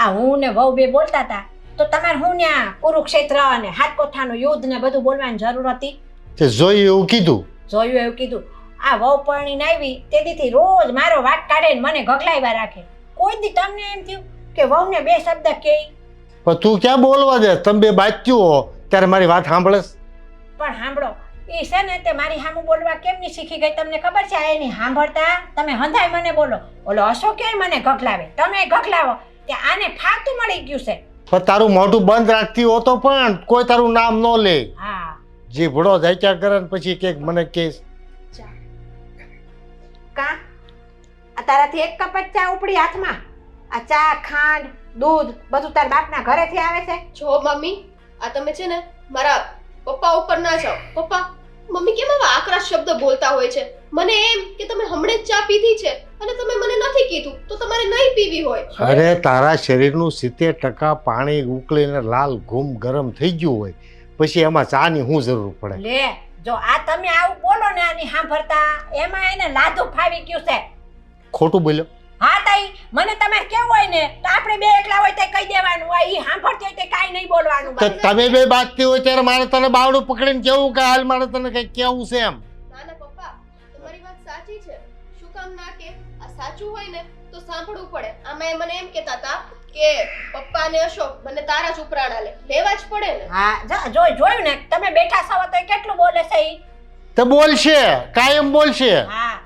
આ હું ને વહુ બે બોલતા હતા તો તમારે હું ને આ કુરુક્ષેત્ર અને હાથકોઠાનું યુદ્ધ ને બધું બોલવાની જરૂર હતી? તે જોયું એવું કીધું? જોયું એવું કીધું. આ વહુ પરણીને આવી તેથી રોજ મારો વાટ કાઢે ને મને ગગલાવ્યા રાખે. કોઈ દી તમને એમ થયું કે વહુને બે શબ્દ કહે? પણ તું ક્યાં બોલવા દે? તમે બે બાચ્યું હો ત્યારે મારી વાત સાંભળેસ? પણ સાંભળો, એ છે ને તે મારી સામું બોલવા કેમ નહીં શીખી ગઈ તમને ખબર છે? આ એની સાંભળતા તમે હંધાય મને બોલો, ઓલો અશોક ક્યાંય મને ગગલાવે, તમે ગગલાવો, કે આને ફાવતું મળી ગયું છે. પણ તારું મોઢું બંધ રાખતી હો તો પણ કોઈ તારું નામ ન લે. હા, જે ભડો જાચ્યા કરે ને પછી કે મને કેસ કા આ તારાથી એક કપ જ ચા ઉપડી હાથમાં? આ ચા, ખાંડ, દૂધ બધું તાર બાપના ઘરેથી આવે છે? જો મમ્મી, આ તમે છે ને મારા પપ્પા ઉપર ના જાઓ. પપ્પા, મમ્મી કેમ આવા આકરા શબ્દ બોલતા હોય છે? મને એમ કે તમે હમણે જ ચા પીધી છે અને તમે મને નથી કીધું તો તમારે નહીં પીવી હોય. અરે તારા શરીરનું 70% પાણી ઉકળીને લાલ ઘૂમ ગરમ થઈ ગયું હોય પછી એમાં ચાની શું જરૂર પડે? લે, જો આ તમે આવું બોલો ને આની સાંભળતા એમાં એને લાદું ફાવી ગયું છે. ખોટું બોલ્યો? હા તાઈ, મને તમારે કેવું હોય ને તો આપણે બે એકલા હોય તો કહી દેવાનું હોય, ઈ સાંભળતી હોય તો કાઈ નહીં બોલવાનું. તો તમે બે બાજતી હોય ત્યારે મારે તને બાવડું પકડીને કેવું કે હાલ મારે તને કઈ કેવું છે એમ? ના ના પપ્પા, તમારી વાત સાચી છે. શું કામ ના કે? આ સાચું હોય ને તો સાંભળવું પડે. આમાં મને એમ કહેતા હતા કે પપ્પા ને અશોક બંને તારા જ ઉપરાણા લેવા જ પડે ને. હા, જોયું ને, તમે બેઠા છો તો કેટલું બોલે છે ઈ? તો બોલશે, કાયમ બોલશે. હા,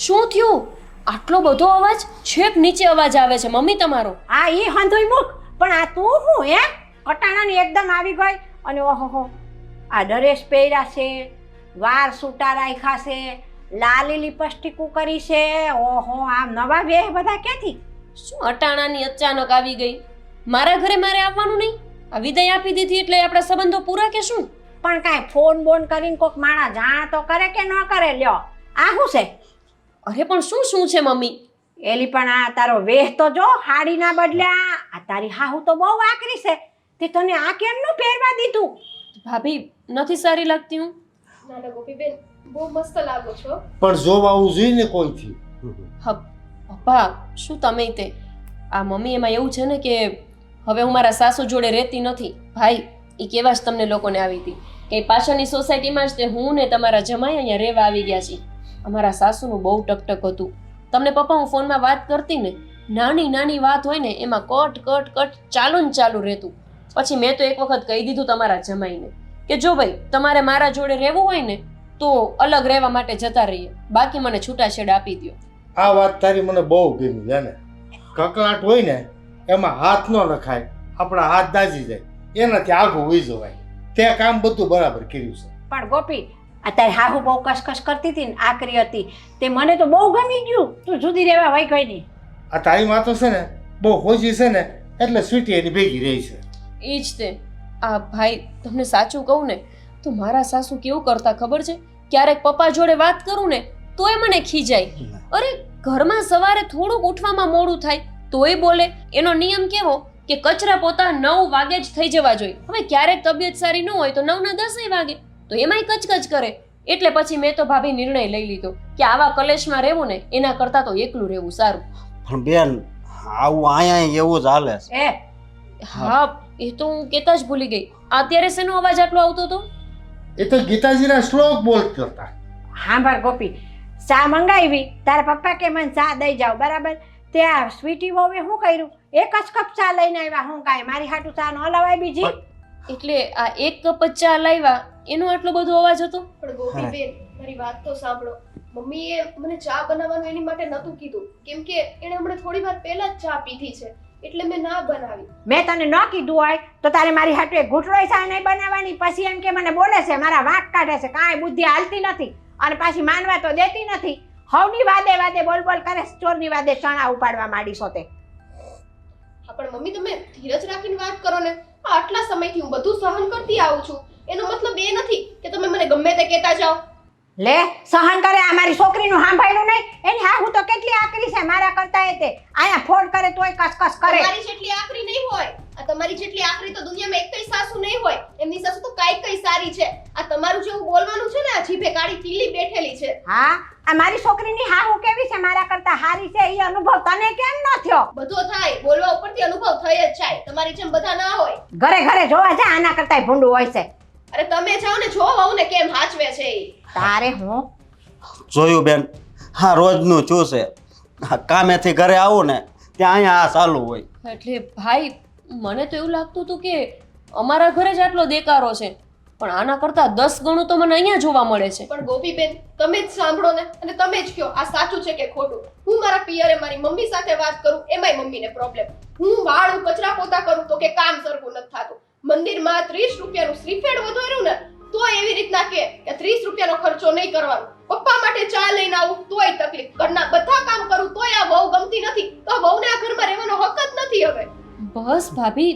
શું થયું? આટલો બધો અવાજ? છેક નીચે અવાજ આવે છે મમ્મી તમારો. હા, ઈ હંધોઈ મુક. પણ આ તું હું હે કટાણાની એકદમ આવી ગઈ અને ઓહો આ ડ્રેસ પહેર્યા છે, વાળ સૂટા રાખ્યા છે, લાલી લિપસ્ટિક કરી છે, ઓહો આ નવા વેહ બધા ક્યાંથી? શું અટાણાની અચાનક આવી ગઈ? મારા ઘરે મારે આવવાનું નહીં? આ વિદાય આપી દીધી એટલે આપણા સંબંધો પૂરા કે શું? પણ કાંઈ ફોન બોન કરીને કોક માણા જાણ તો કરે કે ન કરે? લ્યો, આ શું છે? અરે પણ શું છે મમ્મી? એલી પણ આ તારો વેહ તો જો, હાડી ના બદલ્યા. આ તારી હાહુ તો બહુ આકરી છે, તે તને આ કેમનું પહેરવા દીધું? ભાભી નથી સારી લાગતી હું? ના ના ગોપીબેન, બહુ મસ્ત લાગો છો. પણ જોવા આવું જોઈએ ને કોઈથી. હા પપ્પા, શું તમે તે? આ મમ્મી એમાં એવું છે ને કે હવે હું મારા સાસુ જોડે રહેતી નથી. ભાઈ એ કેવા જ તમને લોકોને આવી હતી કે પાછળની સોસાયટીમાં જ તે હું ને તમારા જમાઈ અહીંયા રહેવા આવી ગયા છીએ. અમારા સાસુનું બહુ ટકટક હતું. તમને પપ્પા હું ફોનમાં વાત કરતી ને, નાની નાની વાત હોય ને એમાં કટ ચાલુ રહેતું. પછી મેં તો એક વખત કહી દીધું તમારા જમાઈને કે જો ભાઈ તમારે મારા જોડે રહેવું હોય ને તો અલગ રહેવા માટે જતા રહીએ, બાકી મને છૂટાછેડ આપી દો. આ વાત તારી મને બહુ ગમી છે ને. કકળાટ હોય ને એમાં હાથ ન નખાય, આપણા હાથ દાજી જાય, એનાથી આગું હોઈ જવાય. તે કામ બધું બરાબર કર્યું છે. પણ ગોપી, અત્યારે હાહુ બહુ કસકસ કરતી હતી ને, આકરી હતી, તે મને તો બહુ ગમી ગયું. તું જુદી રહેવા વઈ ગઈ નહીં. આ તારી માં તો છે ને બહુ હોજી છે ને એટલે સ્વીટી એની ભેગી રહી છે. એ જ તે. આ ભાઈ તમને સાચું કહું ને તો મારા સાસુ કેવું કરતા ખબર છે? ક્યારેક પપ્પા જોડે વાત કરું ને તોય મને ખીજાય. અરે ઘરમાં સવારે થોડુંક ઉઠવામાં મોડું થાય તોય બોલે. એનો નિયમ કેવો કે કચરા પોતા 9 વાગે જ થઈ જવા જોઈએ. હવે ક્યારેક તબિયત સારી ન હોય તો 9 ના 10 વાગે, તો એમાંય કચકચ કરે. એટલે પછી મેં તો ભાભી નિર્ણય લઈ લીધો કે આવા કલેશમાં રહેવું ને એના કરતાં તો એકલું રહેવું સારું. પણ બેન, આવું અહીંયા એવું જ હાલે છે. હા, એ તો હું કહેતા જ ભૂલી ગઈ. અત્યારે શેનો અવાજ આટલો આવતો હતો? એ તો ગીતાજીના શ્લોક બોલતા હતા. સાંભળ ગોપી, ચા મંગાવી, તારા પપ્પા કે મને ચા દઈ જાવ, બરાબર? ત્યાં સ્વીટી વહુએ શું કર્યું? એક જ કપ ચા લઈને આવ્યા. હું કાંઈ મારી હાટું ચા ન લવાય બીજી? એટલે આ એક કપ જ ચા લાવ્યા એનો આટલો બધો અવાજ હતો? પણ ગોપીબેન, મારી વાત તો સાંભળો. મમ્મીએ મને ચા બનાવવાનું એની માટે નહોતું કીધું, કેમ કે એણે હમણાં થોડી વાર પહેલા જ ચા પીધી છે એટલે મેં ના બનાવી. મેં તને ન કીધું હોય તો તારે મારી હાટુ એક ઘૂંટડોય ચા નહીં બનાવવાની. પછી એમ કે મને બોલે છે, મારા વાંક કાઢે છે, કાંઈ બુદ્ધિ હાલતી નથી અને પાછી માનવા તો દેતી નથી. હવની વાદે બોલ કરે, ચોરની વાદે ચણા ઉપાડવા માંડી છો તે. હા પણ મમ્મી તમે ધીરજ રાખીને વાત કરો ને. આટલા સમયથી હું બધું સહન કરતી આવું છું, એનો મતલબ એ નથી કે તમે મને ગમે તે કહેતા જાઓ. લે, સહન કરે. આ મારી છોકરીનું સાંભળ્યું નહીં? એની હાહુ તો કેટલી આકરી છે મારા કરતા. એ તે અહીંયા ફોન કરે તોય કસકસ કરે. મારી જેટલી આકરી નહીં હોય. આ તમારી જેટલી આખરી તો દુનિયામાં એકઈ સાસુ નહીં હોય. એમની સાસુ તો કઈ સારી છે. આ તમારું જેવું બોલવાનું છે ને, આ જીભે કાળી તીલી બેઠેલી છે. હા, આ મારી છોકરીની હાહુ કેવી છે, મારા કરતા હારી છે, એ અનુભવ તને કેમ ન થયો? બધો થાય, બોલવા ઉપરથી અનુભવ થઈ જ જાય. તમારી જેમ બધા ના હોય. ઘરે ઘરે જોવા જા, આના કરતાય ભૂંડું હોય છે. અરે તમે જાઓ ને, જો વહુ ને કેમ હાચવે છે ઈ. તારે હું જોયું બેન, હા રોજનું શું છે, કામેથી ઘરે આવું ને ત્યાં અહીંયા આ ચાલુ હોય. એટલે ભાઈ મને તો એવું લાગતું હતું કે અમારા ઘરે જ આટલો દેકારો છે, પણ આના કરતાં 10 ગણું તો મને અહીંયા જોવા મળે છે. પણ ગોપીબેન, તમે જ સાંભળો ને, અને તમે જ કહો આ સાચું છે કે ખોટું. હું મારા પિયરે મારી મમ્મી સાથે વાત કરું, એમાંય મમ્મીને પ્રોબ્લેમ. હું વાળું કચરા પોતા કરું તો કે કામ સરખું નથી થતું. મંદિરમાં 30 રૂપિયાનું શ્રીફળ વધાર્યું ને તો એવી રીતના કે 30 રૂપિયાનો ખર્ચો નહીં કરવાનો. પપ્પા માટે ચા લઈને આવું તોય તકલીફ. ઘરના બધા કામ કરું તોય આ વહુ ગમતી નથી. તો આ વહુને આ ઘરમાં રહેવાનો હક જ નથી હવે. બસ ભાભી,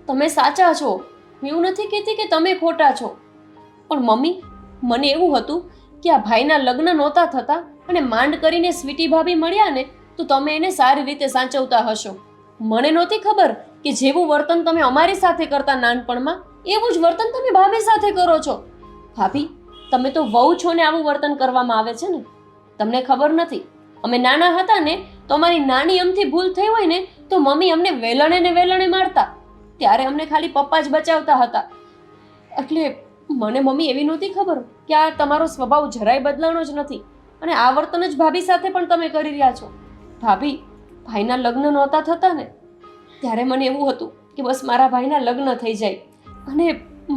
તમે સાચા છો. હું એવું નથી કહેતી કે તમે ખોટા છો, પણ મમ્મી, મને એવું હતું કે આ ભાઈના લગ્ન નહોતા થતા અને માંડ કરીને સ્વીટી ભાભી મળ્યા ને તો તમે એને સારી રીતે સાચવતા હશો. મને નહોતી ખબર કે જેવું વર્તન તમે અમારી સાથે કરતા નાનપણમાં, એવું જ વર્તન તમે ભાભી સાથે કરો છો. ભાભી, તમે તો વહુ છો ને આવું વર્તન કરવામાં આવે છે ને. તમને ખબર નથી, અમે નાના હતા ને તો અમારી નાની અમથી ભૂલ થઈ હોય ને તો મમ્મી અમને વેલણે ને વેલણે મારતા. ત્યારે અમને ખાલી પપ્પા જ બચાવતા હતા. એટલે મને મમ્મી એવી નહોતી ખબર કે આ તમારો સ્વભાવ જરાય બદલાણો જ નથી અને આ વર્તન જ ભાભી સાથે પણ તમે કરી રહ્યા છો. ભાભી, ભાઈના લગ્ન નહોતા થતા ને ત્યારે મને એવું હતું કે બસ મારા ભાઈના લગ્ન થઈ જાય અને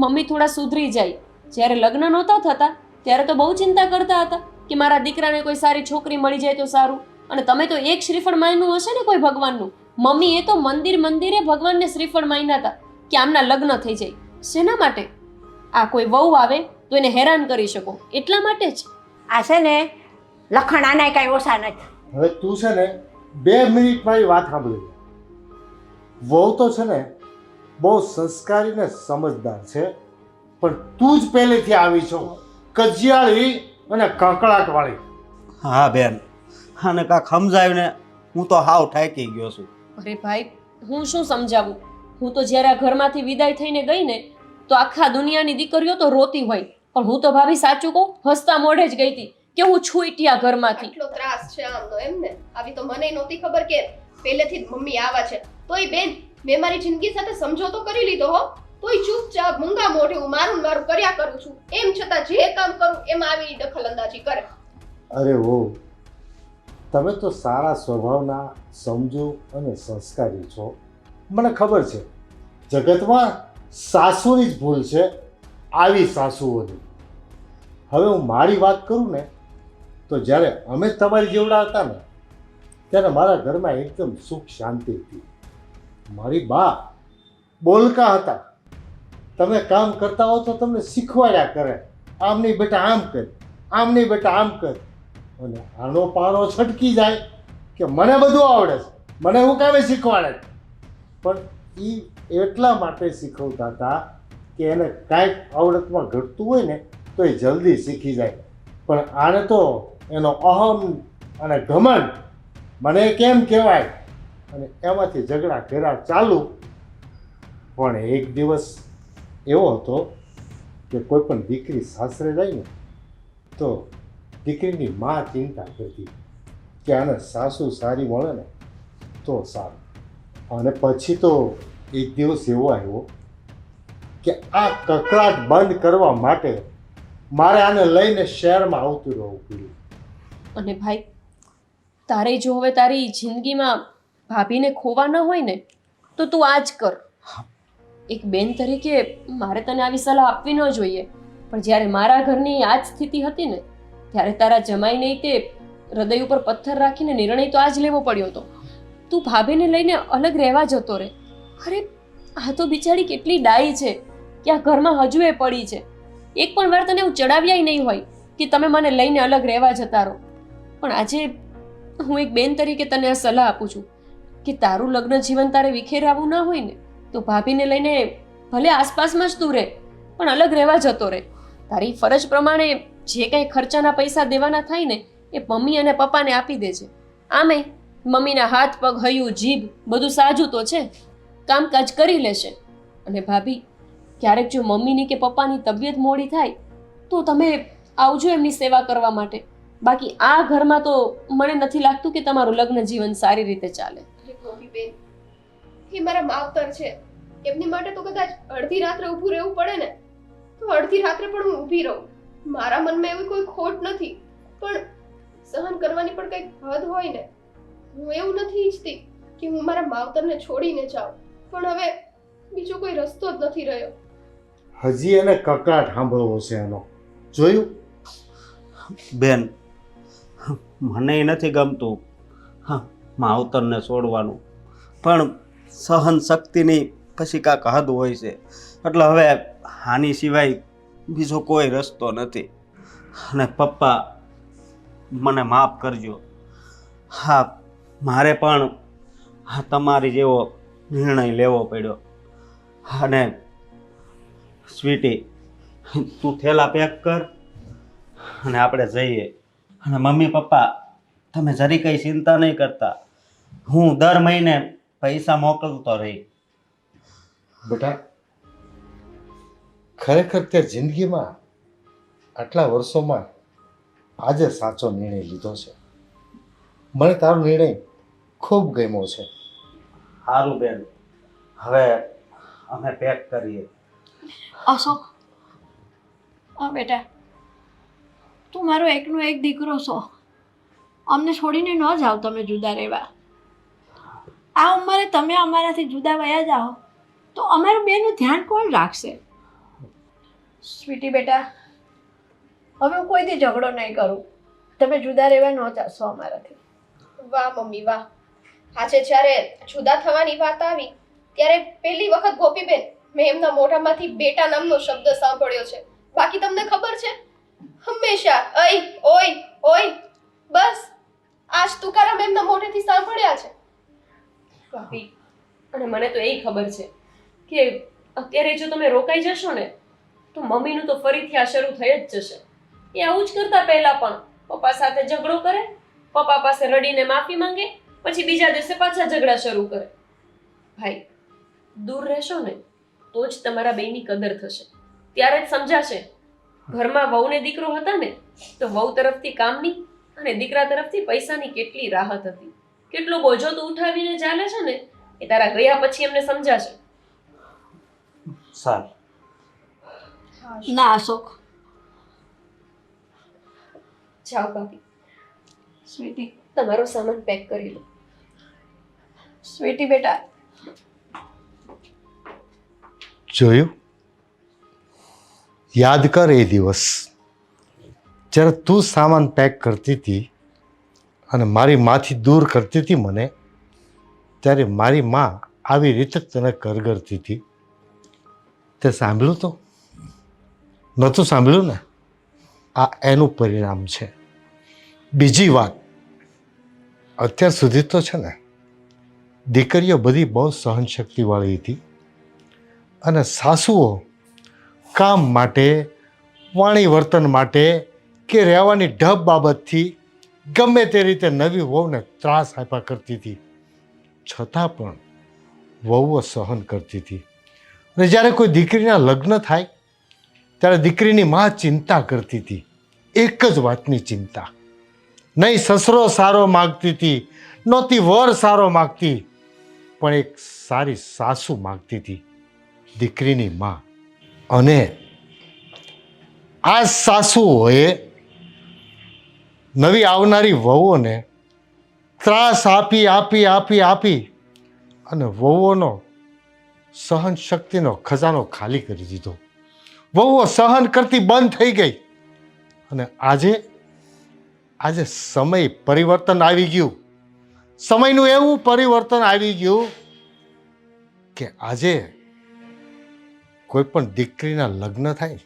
મમ્મી થોડા સુધરી જાય. જ્યારે લગ્ન નહોતા થતા ત્યારે તો બહુ ચિંતા કરતા હતા કે મારા દીકરાને કોઈ સારી છોકરી મળી જાય તો સારું. અને તમે તો એક શ્રીફળ માન્યું હશે ને કોઈ ભગવાનનું. મમ્મીએ તો મંદિરે ભગવાનને શ્રીફળ માન્યા હતા કે આમના લગ્ન થઈ જાય. શેના માટે? આ કોઈ વહુ આવે તો એને હેરાન કરી શકો એટલા માટે જ. આ છે ને લખણ આનાય કાંઈ ઓછા નથી. હવે તું છે ને 2 મિનિટ મારી વાત સાંભળી. વહુ તો છે ને બહુ સંસ્કારી ને સમજદાર છે, પણ તું જ પહેલેથી આવી છો કજિયાળી અને કકળાટવાળી. હા બેન, આને કાંક સમજાવ્યું ને હું તો હાવ ઠાકી ગયો છું. અરે ભાઈ, હું શું સમજાવું? હું તો જ્યારે આ ઘરમાંથી વિદાય થઈને ગઈ ને તો આખા દુનિયાની દીકરીઓ તો રોતી હોય, પણ હું તો ભાભી સાચું કહું, હસતા મોઢે જ ગઈ હતી કે હું છૂટી આ ઘરમાંથી. એટલો ત્રાસ છે આમનો એમ ને. આવી તો મને નહોતી ખબર કે પહેલેથી જ મમ્મી આવા છે. તોય બેન, મેં મારી જિંદગી સાથે સમજોતો કરી લીધો હો. તોય ચૂપચાપ મૂંગા મોઢે હું મારું કર્યા કરું છું. એમ છતાં જે કામ કરું એમાં આવી દખલ અંદાજી કરે. અરે હો, તમે તો સારા સ્વભાવના, સમજુ અને સંસ્કારી છો. મને ખબર છે જગતમાં સાસુની જ ભૂલ છે, આવી સાસુઓની. હવે હું મારી વાત કરું ને તો જ્યારે અમે તમારી જેવડા હતા ને ત્યારે મારા ઘરમાં એકદમ સુખ શાંતિ હતી. મારી બા બોલકા હતા. તમે કામ કરતા હો તો તમને શીખવાડ્યા કરે, આમ નહીં બેટા આમ કર, આમ નહીં બેટા આમ કર. અને આનો પારો છટકી જાય કે મને બધું આવડે છે, મને હું કામે શીખવાડે. પણ એ એટલા માટે શીખવતા હતા કે એને કાંઈક આવડતમાં ઘટતું હોય ને તો એ જલ્દી શીખી જાય. પણ આને તો એનો અહમ અને ઘમંડ મને કેમ કહેવાય, અને એમાંથી ઝઘડા ઘેરા ચાલુ. પણ એક દિવસ એવો હતો કે કોઈ પણ દીકરી સાસરે જાય ને તો દીકરીની માં ચિંતા કરતી કે આને સાસુ સારી મળે ને તો સારું. અને પછી તો એક દિવસ એવો આવ્યો કે આ કકળાટ બંધ કરવા માટે મારે આને લઈને શહેરમાં આવતું રહેવું પડ્યું. અને ભાઈ, તારે જો હવે તારી જિંદગીમાં ભાભીને ખોવા ન હોય ને તો તું આ જ કર. એક બેન તરીકે મારે તને આવી સલાહ આપવી ન જોઈએ, પણ જ્યારે મારા ઘરની આ જ સ્થિતિ હતી ને ત્યારે તારા જમાઈને તે હૃદય ઉપર પથ્થર રાખીને નિર્ણય તો આ જ લેવો પડ્યો હતો. તું ભાભીને લઈને અલગ રહેવા જતો રહે. અરે આ તો બિચારી કેટલી ડાઈ છે કે આ ઘરમાં હજુ એ પડી છે. એક પણ વાર તને હું ચડાવ્યાય નહીં હોય કે તમે મને લઈને અલગ રહેવા જતા રહો. પણ આજે હું એક બેન તરીકે તને આ સલાહ આપું છું કે તારું લગ્ન જીવન તારે વિખેરાવું ના હોય ને તો ભાભીને લઈને ભલે આસપાસમાં જ તું રહે પણ અલગ રહેવા જતો રહે. તારી ફરજ પ્રમાણે જે કંઈ ખર્ચાના પૈસા દેવાના થાય ને એ મમ્મી અને પપ્પાને આપી દેજે. આમે મમ્મીના હાથ પગ હૈયું જીભ બધું સાજું તો છે. કામકાજ કરી લેશે. અને ભાભી, ક્યારેક જો મમ્મીની કે પપ્પાની તબિયત મોડી થાય તો તમે આવજો એમની સેવા કરવા માટે. બાકી આ ઘરમાં તો મને નથી લાગતું કે તમારું લગ્ન જીવન સારી રીતે ચાલે. અરે મમ્મી બેન, એ મારા માવતર છે, એમની માટે તો કદાચ અડધી રાત્રે ઊભું રહેવું પડે ને તો અડધી રાત્રે પણ હું ઊભી રહું. મારા મનમાં એવી કોઈ ખોટ નથી, પણ સહન કરવાની પણ કંઈક હદ હોય ને. હું એવું નથી ઈચ્છતી કે હું મારા માવતરને છોડીને જાઉં, પણ હવે બીજો કોઈ રસ્તો જ નથી રહ્યો. હજી એને કકળાટ સાંભળવો છે એનો. જોયું? બેન, મને નથી ગમતું હા માવતરને છોડવાનું, પણ સહન શક્તિની પછી કાંક હદ હોય છે. એટલે હવે હાની સિવાય બીજો કોઈ રસ્તો નથી. અને પપ્પા, મને માફ કરજો. હા, મારે પણ હા તમારી જેવો નિર્ણય લેવો પડ્યો. અને સ્વીટી, તું થેલા પેક કર અને આપણે જઈએ. અને મમ્મી પપ્પા, તમે જરી કંઈ ચિંતા નહીં કરતા. હું દર મહિને પૈસા મોકલતો રહી. બેટા, ખરેખર તે જિંદગીમાં આટલા વર્ષોમાં આજે સાચો નિર્ણય લીધો છે. મને તારો નિર્ણય ખૂબ ગમ્યો છે. સારું બેન, હવે અમે પેક કરીએ. અશોક, હા બેટા, તું મારો એકનો એક દીકરો છો. અમને છોડીને ન જાઓ તમે જુદા રહેવા. આ ઉંમરે તમે અમારાથી જુદા વયા જાઓ તો અમારું બેનું ધ્યાન કોણ રાખશે? સ્વીટી બેટા, હવે હું કોઈથી ઝઘડો નહીં કરું. તમે જુદા રહેવા ન જશો અમારાથી. વાહ મમ્મી વાહ. આજે જ્યારે જુદા થવાની વાત આવી ત્યારે પહેલી વખત ગોપીબેન મેં એમના મોઢામાંથી બેટા નામનો શબ્દ સાંભળ્યો છે. બાકી તમને ખબર છે, હંમેશા અય ઓય ઓય, બસ આજ તુકારામ એમના મોઢેથી સાંભળ્યા છે. ભાભી, અને મને તો એ ખબર છે કે અત્યારે જો તમે રોકાઈ જશો ને તો મમ્મીનું તો ફરીથી આ શરૂ થઈ જ જશે. એ આવું જ કરતા પહેલા પણ પપ્પા સાથે ઝઘડો કરે, પપ્પા પાસે રડીને માફી માંગે, પછી બીજા દિવસે પાછા ઝઘડા શરૂ કરે. ભાઈ, દૂર રહેશો ને તો જ તમારા બેયની કદર થશે. ત્યારે જ સમજાશે. ઘરમાં વહુ ને દીકરો હતા ને તો વહુ તરફથી કામની અને દીકરા તરફથી પૈસાની કેટલી રાહત હતી. કેટલો બોજો તો ઉઠાવીને ચાલે છે ને એ તારા ગયા પછી એમને સમજાશે. સારું. ના અશોક. જાઓ ભાભી, સ્વીટી, તમારો સામાન પેક કરી લો. સ્વીટી બેટા, જોયું? યાદ કર એ દિવસ જ્યારે તું સામાન પેક કરતી હતી અને મારી માથી દૂર કરતી હતી મને, ત્યારે મારી માં આવી રીતે તને કરગરતી હતી. તે સાંભળ્યું તો નહોતું સાંભળ્યું ને? આ એનું પરિણામ છે. બીજી વાત, અત્યાર સુધી તો છે ને દીકરીઓ બધી બહુ સહનશક્તિવાળી હતી અને સાસુઓ કામ માટે, વાણી વર્તન માટે કે રહેવાની ઢબ બાબતથી ગમે તે રીતે નવી વહુને ત્રાસ આપ્યા કરતી હતી. છતાં પણ વહુઓ સહન કરતી હતી. અને જ્યારે કોઈ દીકરીના લગ્ન થાય ત્યારે દીકરીની માં ચિંતા કરતી હતી. એક જ વાતની ચિંતા, નહીં સસરો સારો માગતી હતી, નહોતી વર સારો માગતી, પણ એક સારી સાસુ માગતી હતી, દીકરીની માં. અને આ સાસુઓએ નવી આવનારી વહુઓને ત્રાસ આપી આપી આપી આપી અને વહુઓનો સહન શક્તિનો ખજાનો ખાલી કરી દીધો. વહુઓ સહન કરતી બંધ થઈ ગઈ. અને આજે સમય પરિવર્તન આવી ગયું. સમયનું એવું પરિવર્તન આવી ગયું કે આજે કોઈ પણ દીકરીના લગ્ન થાય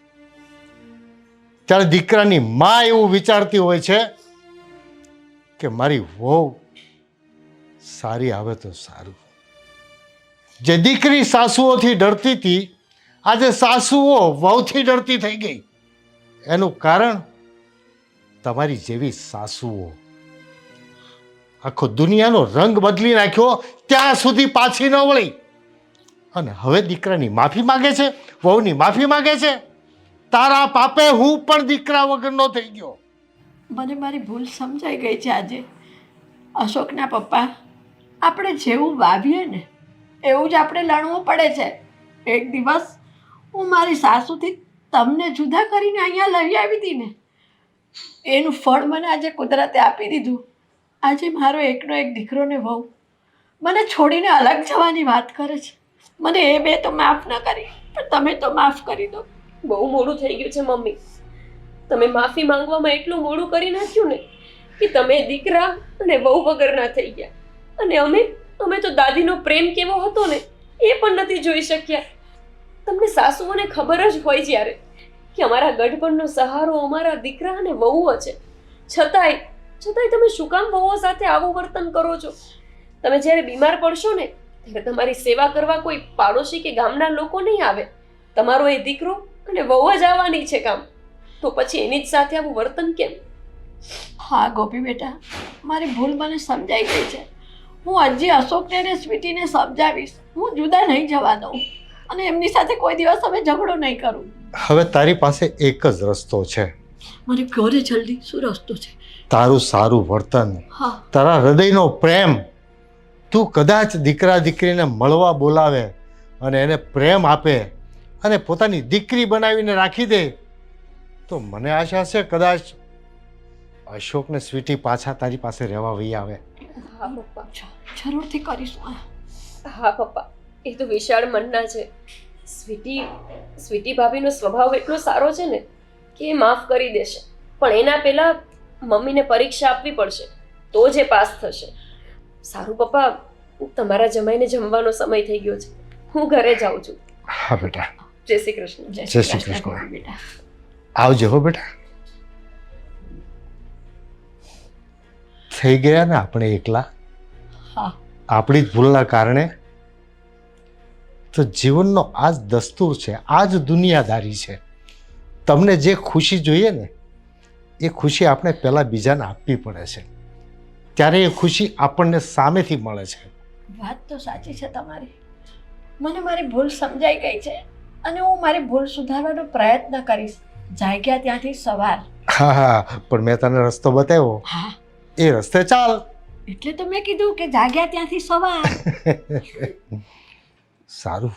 ત્યારે દીકરાની માં એવું વિચારતી હોય છે કે મારી વહુ સારી આવે તો સારું. જે દીકરી સાસુઓથી ડરતી હતી આજે સાસુઓ વહુથી ડરતી થઈ ગઈ. એનું કારણ તમારી જેવી સાસુઓ. આખો દુનિયાનો રંગ બદલી નાખ્યો ત્યાં સુધી પાછી ન વળી. અને હવે દીકરાની માફી માગે છે, વહુની માફી માગે છે. તારા પાપે હું પણ દીકરા વગરનો થઈ ગયો. મને મારી ભૂલ સમજાઈ ગઈ છે આજે. અશોકના પપ્પા, આપણે જેવું વાવીએ ને એવું જ આપણે લણવું પડે છે. એક દિવસ હું મારી સાસુથી તમને જુદા કરીને અહીંયા લઈ આવી હતી ને, એનું ફળ મને આજે કુદરતે આપી દીધું. આજે મારો એકનો એક દીકરો ને વહુ મને છોડીને અલગ જવાની વાત કરે છે. મને એ બે તો માફ ન કરી, પણ તમે તો માફ કરી દો. બહુ મોડું થઈ ગયું છે મમ્મી. તમે માફી માંગવામાં એટલું મોડું કરી નાખ્યું ને કે તમે દીકરા અને વહુ વગરના થઈ ગયા. અને અમે તો દાદીનો પ્રેમ કેવો હતો ને એ પણ નથી જોઈ શક્યા. તમને સાસુઓને ખબર જ હોય જ્યારે કે અમારા ગઢપણનો સહારો અમારા દીકરા અને વહુઓ છે. છતાંય તમે શું કામ વહુઓ સાથે આવું વર્તન કરો છો? તમે જ્યારે બીમાર પડશો ને ત્યારે તમારી સેવા કરવા કોઈ પાડોશી કે ગામના લોકો નહીં આવે. તમારો એ દીકરો અને વહુ જ આવવાની છે કામ. તો પછી એની જ સાથે આવું વર્તન કેમ? હા ગોપી બેટા, મારી ભૂલ મને સમજાઈ ગઈ છે. હું હજી અશોકને અને સ્વીટીને સમજાવીશ. હું જુદા નહીં જવા દઉં અને એમની સાથે કોઈ દિવસ હવે ઝઘડો નહીં કરું. હવે તારી પાસે એક જ રસ્તો છે. મને કહો ને જલ્દી, શું રસ્તો છે? તારું સારું વર્તન, હા, તારા હૃદયનો પ્રેમ. તું કદાચ દીકરા દીકરીને મળવા બોલાવે અને એને પ્રેમ આપે અને પોતાની દીકરી બનાવીને રાખી દે તો મને આશા છે કદાચ અશોકને સ્વીટી પાછા તારી પાસે રહેવા વહી આવે. હા પપ્પા, જરૂરથી કરીશું. હા પપ્પા, એ તો વિશાળ મનના છે. સ્વીટી ભાભીનો સ્વભાવ એટલો સારો છે ને કે એ માફ કરી દેશે. પણ એના પહેલા મમ્મીને પરીક્ષા આપવી પડશે તો જ એ પાસ થશે. સારું પપ્પા, તમારા જમાઈને જમવાનો સમય થઈ ગયો છે. હું ઘરે જાઉં છું. હા બેટા, જય શ્રી કૃષ્ણ. જય જય શ્રી શ્રી કૃષ્ણ કૃષ્ણ. ગોપી બેટા. આવજે હો બેટા. થઈ ગયા ને આપણે એકલા હા, આપણી જ ભૂલના કારણે. તો જીવનનો આ જ દસ્તુર છે, આ જ દુનિયાદારી છે. તમને જે ખુશી જોઈએ ને એ ખુશી આપણે પહેલાં બીજાને આપવી પડે છે, ત્યારે એ ખુશી આપણને સામેથી મળે છે. વાત તો સાચી છે તમારી. મને મારી ભૂલ સમજાઈ ગઈ છે અને હું મારી ભૂલ સુધારવાનો પ્રયત્ન કરીશ. જાગ્યા ત્યાંથી સવાર. હા હા, પણ મેં તને રસ્તો બતાવ્યો, હા, એ રસ્તે ચાલ. એટલે તો મેં કીધું કે જાગ્યા ત્યાંથી સવાર. સારું,